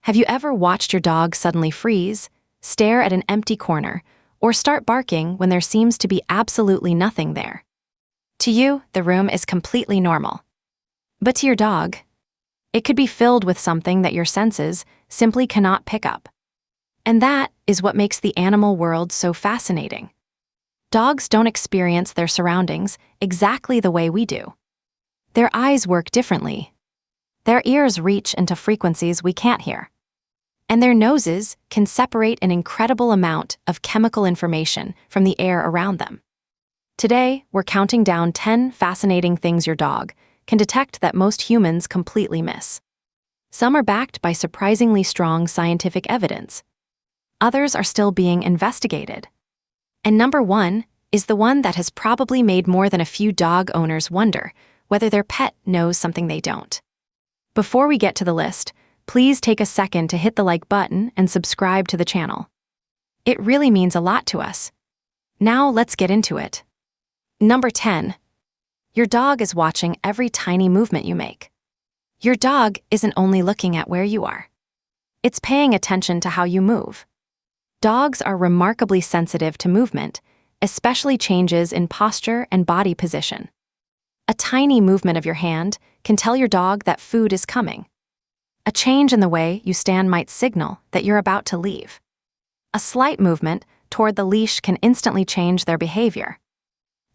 Have you ever watched your dog suddenly freeze, stare at an empty corner, or start barking when there seems to be absolutely nothing there? To you, the room is completely normal. But to your dog, it could be filled with something that your senses simply cannot pick up. And that is what makes the animal world so fascinating. Dogs don't experience their surroundings exactly the way we do. Their eyes work differently. Their ears reach into frequencies we can't hear. And their noses can separate an incredible amount of chemical information from the air around them. Today, we're counting down 10 fascinating things your dog can detect that most humans completely miss. Some are backed by surprisingly strong scientific evidence. Others are still being investigated. And number 1 is the one that has probably made more than a few dog owners wonder whether their pet knows something they don't. Before we get to the list, please take a second to hit the like button and subscribe to the channel. It really means a lot to us. Now let's get into it. Number 10. Your dog is watching every tiny movement you make. Your dog isn't only looking at where you are. It's paying attention to how you move. Dogs are remarkably sensitive to movement, especially changes in posture and body position. A tiny movement of your hand can tell your dog that food is coming. A change in the way you stand might signal that you're about to leave. A slight movement toward the leash can instantly change their behavior.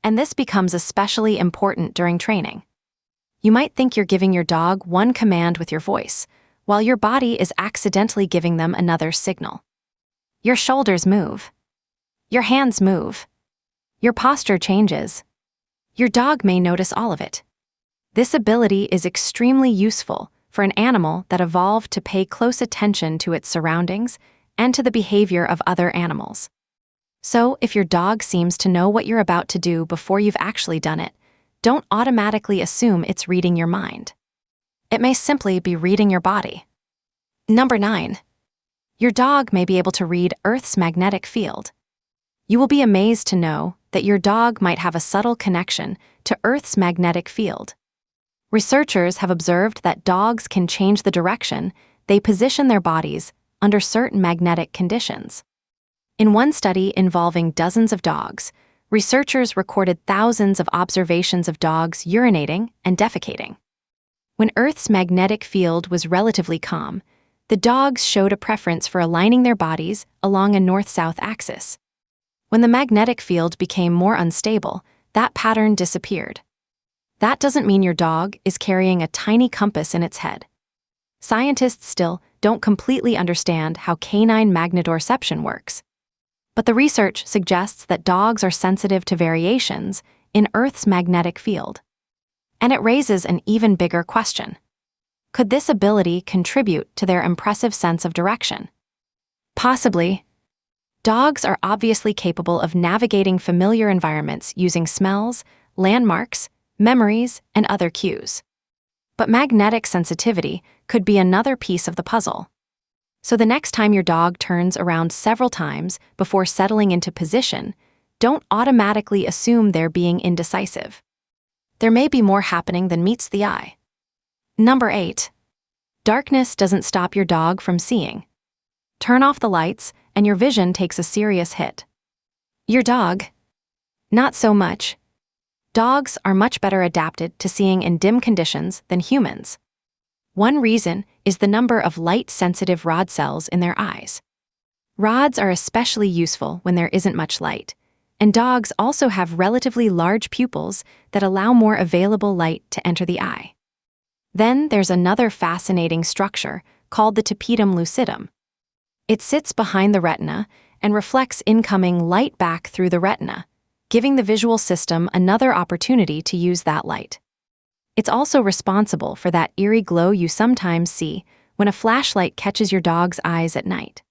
And this becomes especially important during training. You might think you're giving your dog one command with your voice, while your body is accidentally giving them another signal. Your shoulders move. Your hands move. Your posture changes. Your dog may notice all of it. This ability is extremely useful for an animal that evolved to pay close attention to its surroundings and to the behavior of other animals. So, if your dog seems to know what you're about to do before you've actually done it, don't automatically assume it's reading your mind. It may simply be reading your body. Number 9. Your dog may be able to read Earth's magnetic field. You will be amazed to know that your dog might have a subtle connection to Earth's magnetic field. Researchers have observed that dogs can change the direction they position their bodies under certain magnetic conditions. In one study involving dozens of dogs, researchers recorded thousands of observations of dogs urinating and defecating. When Earth's magnetic field was relatively calm, the dogs showed a preference for aligning their bodies along a north-south axis. When the magnetic field became more unstable, that pattern disappeared. That doesn't mean your dog is carrying a tiny compass in its head. Scientists still don't completely understand how canine magnetoreception works. But the research suggests that dogs are sensitive to variations in Earth's magnetic field. And it raises an even bigger question. Could this ability contribute to their impressive sense of direction? Possibly. Dogs are obviously capable of navigating familiar environments using smells, landmarks, memories, and other cues. But magnetic sensitivity could be another piece of the puzzle. So the next time your dog turns around several times before settling into position, don't automatically assume they're being indecisive. There may be more happening than meets the eye. Number 8. Darkness doesn't stop your dog from seeing. Turn off the lights, and your vision takes a serious hit. Your dog? Not so much. Dogs are much better adapted to seeing in dim conditions than humans. One reason is the number of light-sensitive rod cells in their eyes. Rods are especially useful when there isn't much light, and dogs also have relatively large pupils that allow more available light to enter the eye. Then there's another fascinating structure called the tapetum lucidum. It sits behind the retina and reflects incoming light back through the retina, giving the visual system another opportunity to use that light. It's also responsible for that eerie glow you sometimes see when a flashlight catches your dog's eyes at night.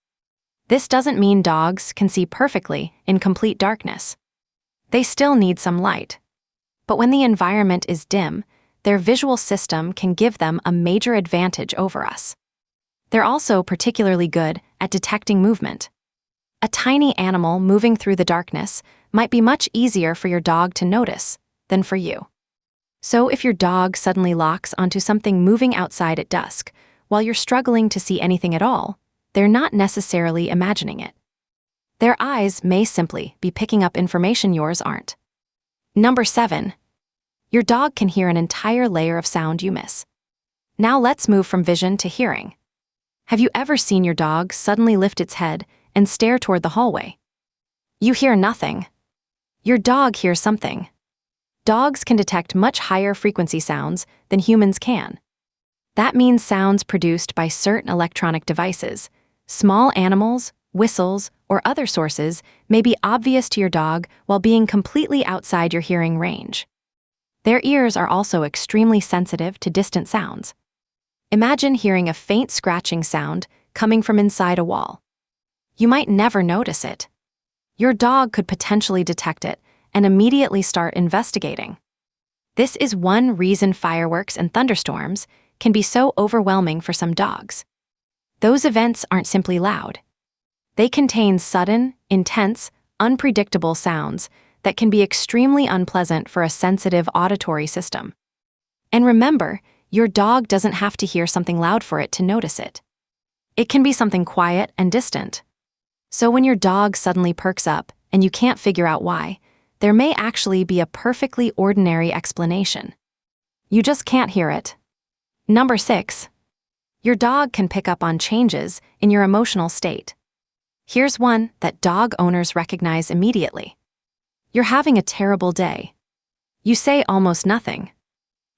This doesn't mean dogs can see perfectly in complete darkness. They still need some light. But when the environment is dim, their visual system can give them a major advantage over us. They're also particularly good at detecting movement. A tiny animal moving through the darkness might be much easier for your dog to notice than for you. So if your dog suddenly locks onto something moving outside at dusk, while you're struggling to see anything at all, they're not necessarily imagining it. Their eyes may simply be picking up information yours aren't. Number 7. Your dog can hear an entire layer of sound you miss. Now let's move from vision to hearing. Have you ever seen your dog suddenly lift its head and stare toward the hallway? You hear nothing. Your dog hears something. Dogs can detect much higher frequency sounds than humans can. That means sounds produced by certain electronic devices. Small animals, whistles, or other sources may be obvious to your dog while being completely outside your hearing range. Their ears are also extremely sensitive to distant sounds. Imagine hearing a faint scratching sound coming from inside a wall. You might never notice it. Your dog could potentially detect it and immediately start investigating. This is one reason fireworks and thunderstorms can be so overwhelming for some dogs. Those events aren't simply loud. They contain sudden, intense, unpredictable sounds that can be extremely unpleasant for a sensitive auditory system. And remember, your dog doesn't have to hear something loud for it to notice it. It can be something quiet and distant. So when your dog suddenly perks up and you can't figure out why, there may actually be a perfectly ordinary explanation. You just can't hear it. Number 6. Your dog can pick up on changes in your emotional state. Here's one that dog owners recognize immediately. You're having a terrible day. You say almost nothing.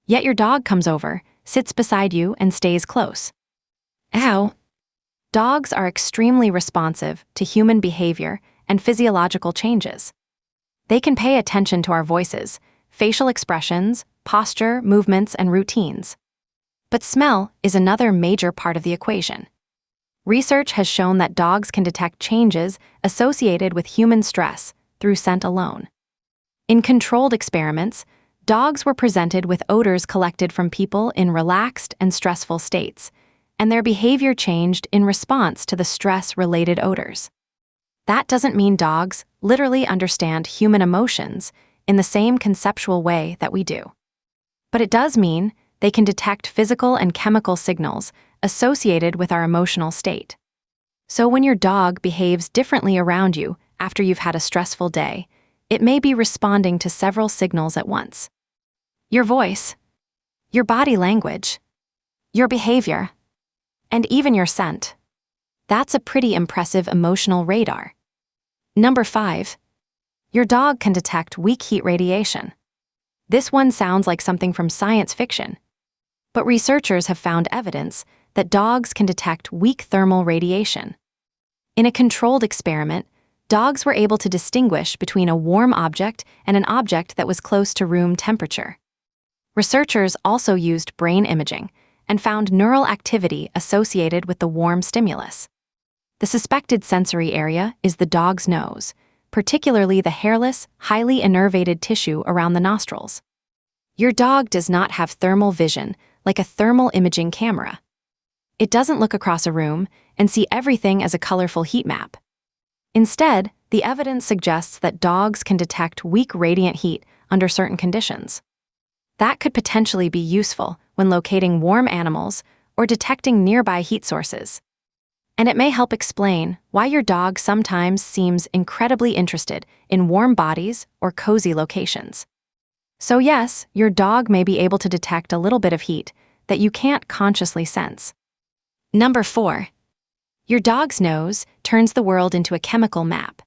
Yet your dog comes over, sits beside you, and stays close. Ow! Dogs are extremely responsive to human behavior and physiological changes. They can pay attention to our voices, facial expressions, posture, movements, and routines. But smell is another major part of the equation. Research has shown that dogs can detect changes associated with human stress through scent alone. In controlled experiments, dogs were presented with odors collected from people in relaxed and stressful states, and their behavior changed in response to the stress-related odors. That doesn't mean dogs literally understand human emotions in the same conceptual way that we do. But it does mean they can detect physical and chemical signals associated with our emotional state. So when your dog behaves differently around you after you've had a stressful day, it may be responding to several signals at once. Your voice, your body language, your behavior, and even your scent. That's a pretty impressive emotional radar. Number 5. Your dog can detect weak heat radiation. This one sounds like something from science fiction. But researchers have found evidence that dogs can detect weak thermal radiation. In a controlled experiment, dogs were able to distinguish between a warm object and an object that was close to room temperature. Researchers also used brain imaging and found neural activity associated with the warm stimulus. The suspected sensory area is the dog's nose, particularly the hairless, highly innervated tissue around the nostrils. Your dog does not have thermal vision like a thermal imaging camera. It doesn't look across a room and see everything as a colorful heat map. Instead, the evidence suggests that dogs can detect weak radiant heat under certain conditions. That could potentially be useful when locating warm animals or detecting nearby heat sources. And it may help explain why your dog sometimes seems incredibly interested in warm bodies or cozy locations. So yes, your dog may be able to detect a little bit of heat that you can't consciously sense. Number 4. Your dog's nose turns the world into a chemical map.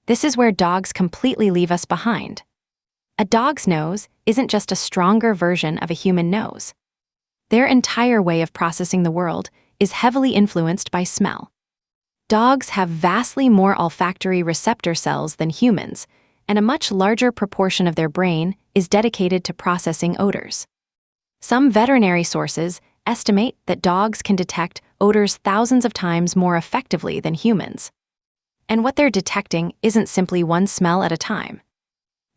This is where dogs completely leave us behind. A dog's nose isn't just a stronger version of a human nose. Their entire way of processing the world is heavily influenced by smell. Dogs have vastly more olfactory receptor cells than humans, and a much larger proportion of their brain is dedicated to processing odors. Some veterinary sources estimate that dogs can detect odors thousands of times more effectively than humans. And what they're detecting isn't simply one smell at a time.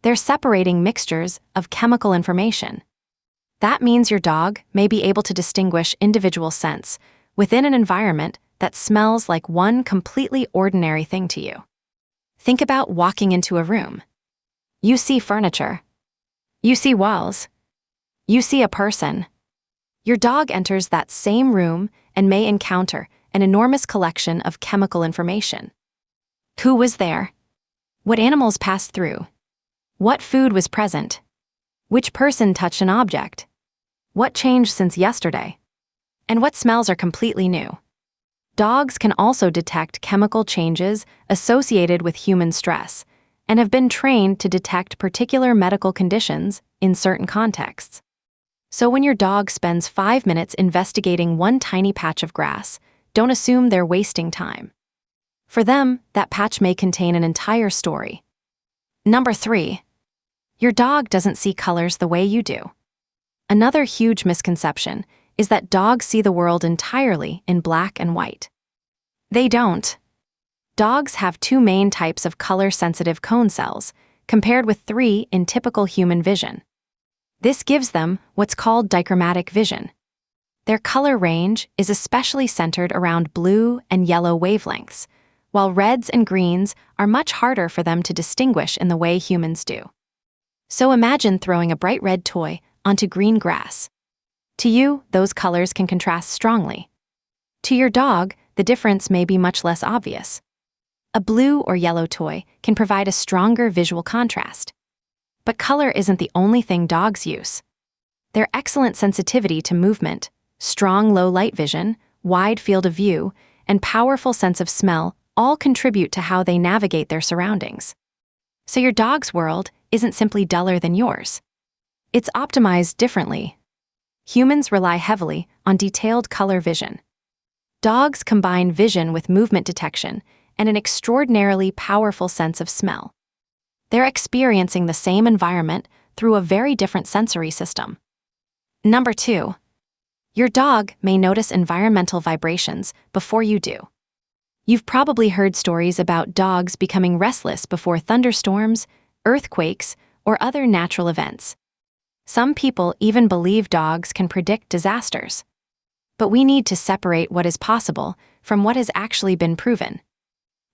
They're separating mixtures of chemical information. That means your dog may be able to distinguish individual scents within an environment that smells like one completely ordinary thing to you. Think about walking into a room. You see furniture. You see walls. You see a person. Your dog enters that same room and may encounter an enormous collection of chemical information. Who was there? What animals passed through? What food was present? Which person touched an object? What changed since yesterday? And what smells are completely new? Dogs can also detect chemical changes associated with human stress and have been trained to detect particular medical conditions in certain contexts. So when your dog spends 5 minutes investigating one tiny patch of grass, don't assume they're wasting time. For them, that patch may contain an entire story. Number 3. Your dog doesn't see colors the way you do. Another huge misconception is that dogs see the world entirely in black and white. They don't. Dogs have 2 main types of color-sensitive cone cells, compared with 3 in typical human vision. This gives them what's called dichromatic vision. Their color range is especially centered around blue and yellow wavelengths, while reds and greens are much harder for them to distinguish in the way humans do. So imagine throwing a bright red toy onto green grass. To you, those colors can contrast strongly. To your dog, the difference may be much less obvious. A blue or yellow toy can provide a stronger visual contrast. But color isn't the only thing dogs use. Their excellent sensitivity to movement, strong low light vision, wide field of view, and powerful sense of smell all contribute to how they navigate their surroundings. So your dog's world isn't simply duller than yours. It's optimized differently. Humans rely heavily on detailed color vision. Dogs combine vision with movement detection and an extraordinarily powerful sense of smell. They're experiencing the same environment through a very different sensory system. Number 2. Your dog may notice environmental vibrations before you do. You've probably heard stories about dogs becoming restless before thunderstorms, earthquakes, or other natural events. Some people even believe dogs can predict disasters. But we need to separate what is possible from what has actually been proven.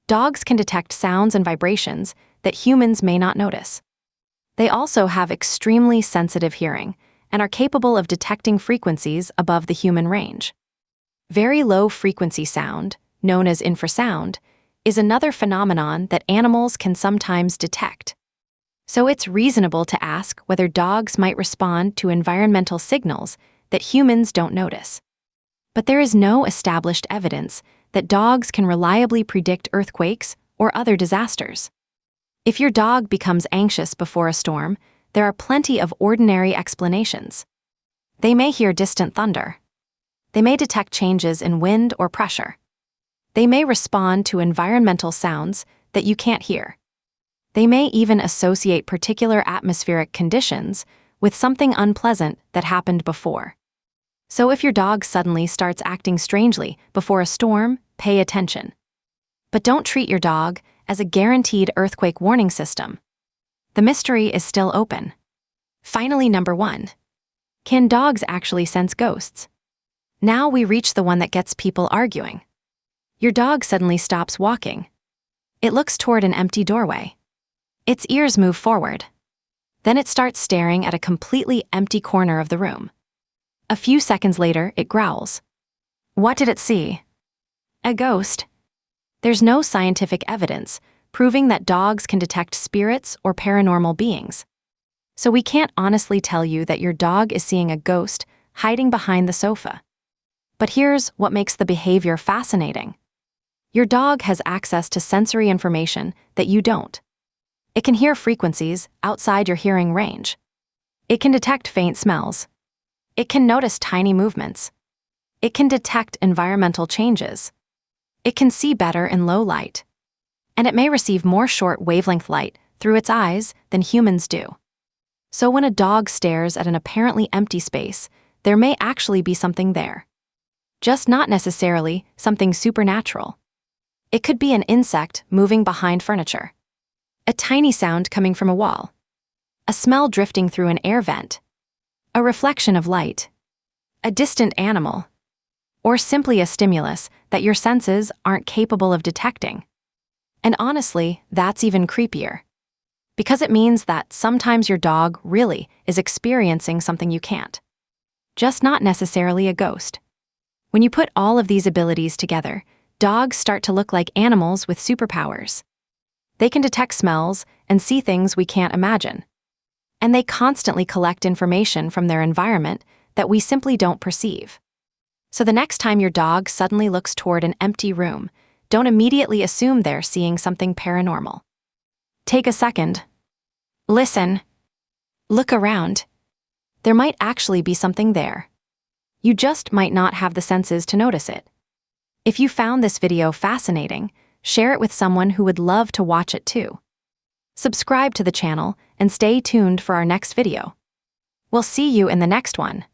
Dogs can detect sounds and vibrations that humans may not notice. They also have extremely sensitive hearing and are capable of detecting frequencies above the human range. Very low frequency sound, known as infrasound, is another phenomenon that animals can sometimes detect. So it's reasonable to ask whether dogs might respond to environmental signals that humans don't notice. But there is no established evidence that dogs can reliably predict earthquakes or other disasters. If your dog becomes anxious before a storm, there are plenty of ordinary explanations. They may hear distant thunder. They may detect changes in wind or pressure. They may respond to environmental sounds that you can't hear. They may even associate particular atmospheric conditions with something unpleasant that happened before. So if your dog suddenly starts acting strangely before a storm, pay attention. But don't treat your dog as a guaranteed earthquake warning system. The mystery is still open. Finally, number 1. Can dogs actually sense ghosts? Now we reach the one that gets people arguing. Your dog suddenly stops walking. It looks toward an empty doorway. Its ears move forward. Then it starts staring at a completely empty corner of the room. A few seconds later, it growls. What did it see? A ghost. There's no scientific evidence proving that dogs can detect spirits or paranormal beings. So we can't honestly tell you that your dog is seeing a ghost hiding behind the sofa. But here's what makes the behavior fascinating. Your dog has access to sensory information that you don't. It can hear frequencies outside your hearing range. It can detect faint smells. It can notice tiny movements. It can detect environmental changes. It can see better in low light. And it may receive more short wavelength light through its eyes than humans do. So when a dog stares at an apparently empty space, there may actually be something there. Just not necessarily something supernatural. It could be an insect moving behind furniture, a tiny sound coming from a wall, a smell drifting through an air vent, a reflection of light, a distant animal, or simply a stimulus that your senses aren't capable of detecting. And honestly, that's even creepier, because it means that sometimes your dog really is experiencing something you can't. just not necessarily a ghost. When you put all of these abilities together, dogs start to look like animals with superpowers. They can detect smells and see things we can't imagine. And they constantly collect information from their environment that we simply don't perceive. So the next time your dog suddenly looks toward an empty room, don't immediately assume they're seeing something paranormal. Take a second. Listen. Look around. There might actually be something there. You just might not have the senses to notice it. If you found this video fascinating, share it with someone who would love to watch it too. Subscribe to the channel and stay tuned for our next video. We'll see you in the next one.